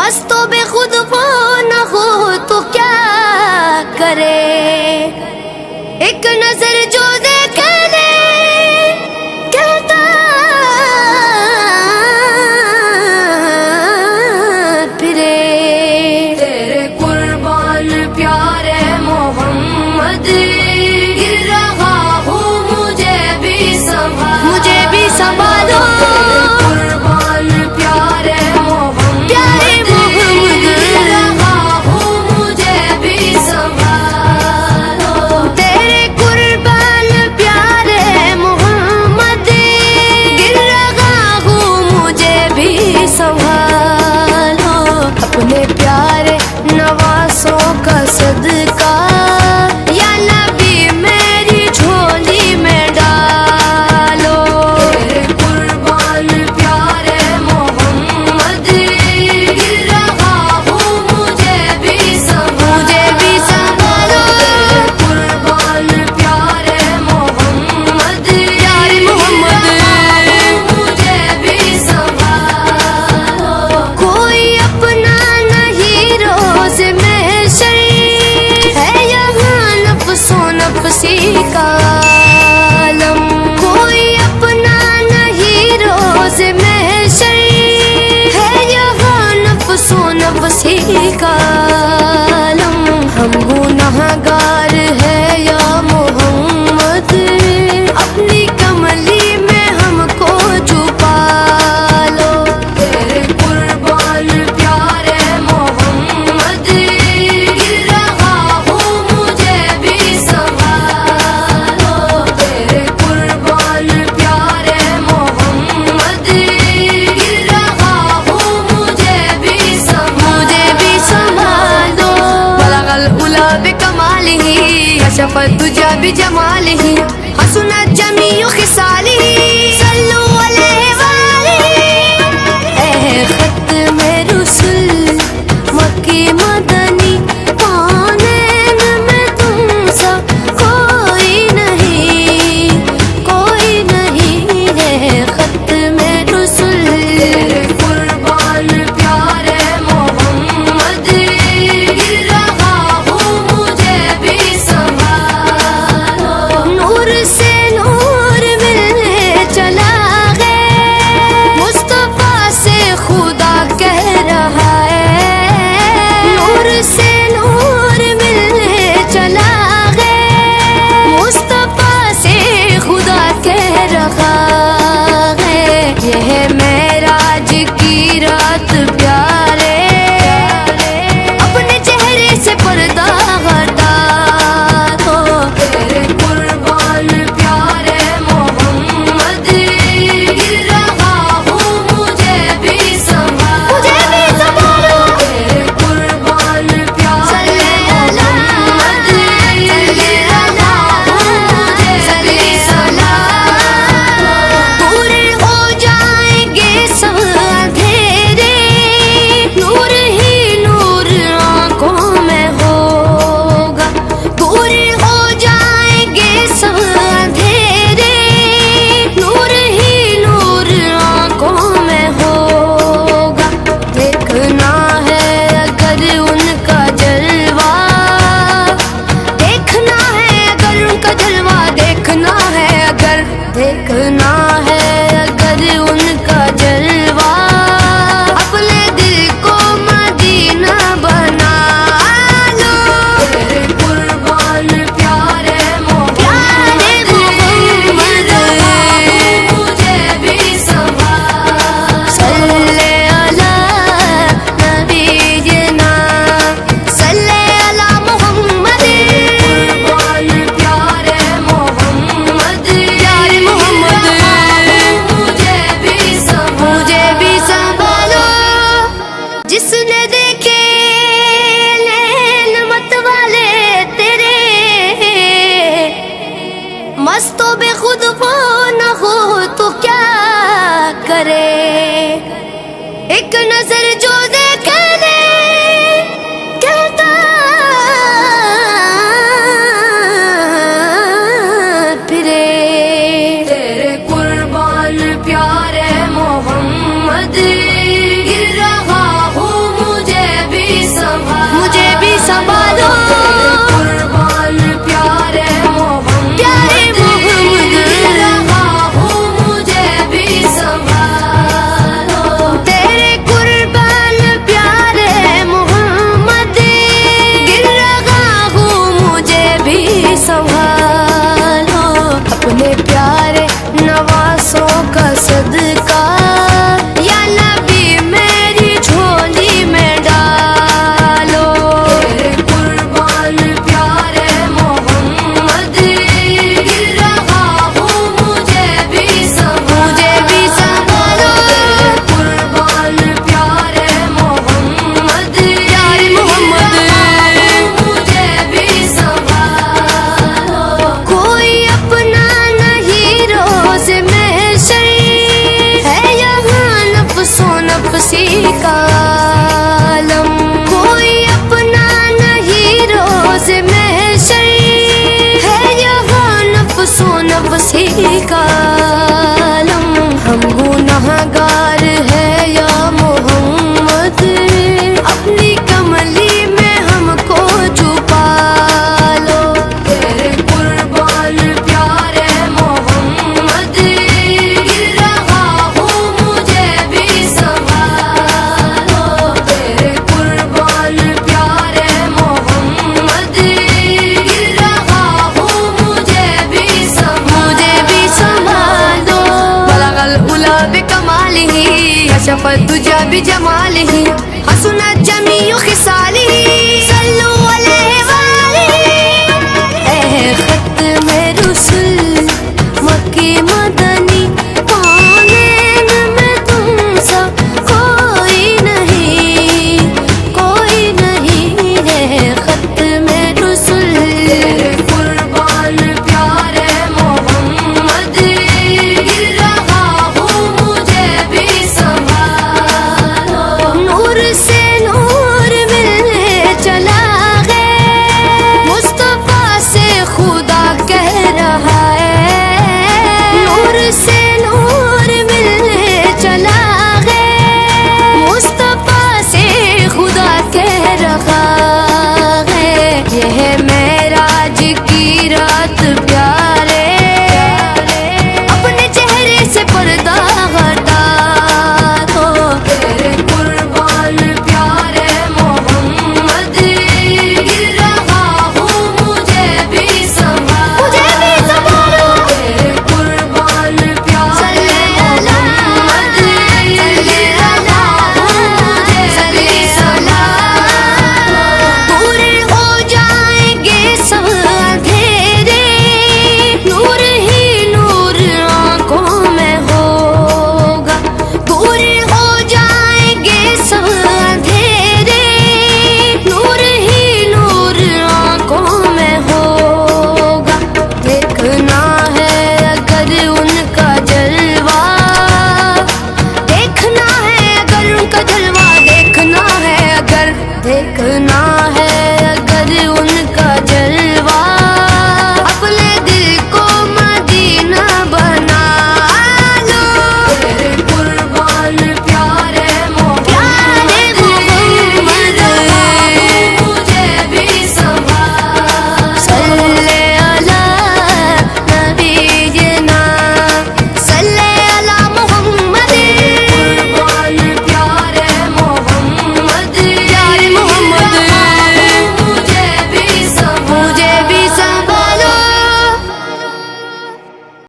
مستوں بے خود وہ نہ ہو تو کیا کرے، ایک نظر جو دیکھ لے کہتا پھرے، تیرے قربان پیارے محمد گر رہا ہوں مجھے بھی سنبھالو، مجھے بھی سنبھالو، قربان پیارے محمد گر رہا ہوں مجھے بھی سنبھالو، تیرے قربان پیارے محمد گر رہا ہوں مجھے بھی سنبھالو، اپنے پیارے نواسوں کا صدقہ یا نبی میری جھولی میں ڈالو، تیرے قربان پیارے محمد گر رہا ہوں مجھے بھی سنبھالو، قربان پیارے محمد پیارے محمد مجھے بھی سنبھالو، کوئی اپنا نہیں روز محشر ہے یہاں نفس و نفسی کا عالم، کوئی اپنا نہیں روز محشر ہے یہاں نفس و نفسی کا عالم، ہم گنہگار ہے یا محمد اپنی کملی میں ہم کو چھپا لو، تیرے قربان پیارے محمد گر رہا ہوں مجھے بھی سنبھالو، تیرے قربان پیارے محمد گر رہا ہوں مجھے بھی سنبھالو، بلغ العلا بکمالہ کشف الدجی بجمالہ حسنت جمیع خصالہ صلوا علیہ وآلہ، اے ختم رسل مکی مدنی کونین میں تم سا کوئی نہیں ہے، ختم رسل تیرے قربان پیارے محمد گر رہا ہوں مجھے بھی سنبھالو، نور سے نور ملنے چلا ہے مصطفیٰ سے خدا کہہ رہا ہے، نور سے نور ملنے چلا ہے مصطفیٰ سے خدا کہہ رہا ہے، یہ ہے معراج کی رات پیارے اپنے چہرے سے پردہ ہٹا دو، تیرے قربان پیارے محمد گر رہا ہوں مجھے بھی سنبھالو، تیرے قربان پیارے محمد گر رہا ہوں مجھے بھی سنبھالو، دور ہو جائیں گے سب اندھیرے، نور ہی نور آنکھوں میں ہوگا، دور ہو جائیں گے سب اندھیرے، نور ہی نور آنکھوں میں ہوگا، دیکھنا ہے اگر ان کا جلوہ، دیکھنا ہے اگر ان کا جلوہ، دیکھنا ہے اگر ان کا جلوہ، اپنے دل کو مدینہ بنا لو، تیرے قربان پیارے محمد مجھے بھی سنبھالو، صلی علی نبینا صلی علی محمد، قربان پیارے محمد پیارے محمد مجھے بھی سنبھالو، جس نے دیکھے نین مت والے تیرے مستوں بے خود وہ نہ ہو تو کیا کرے، ایک نظر جو دیکھ لے کہتا پھرے، تیرے قربان پیارے محمد گر رہا ہوں بھی جمع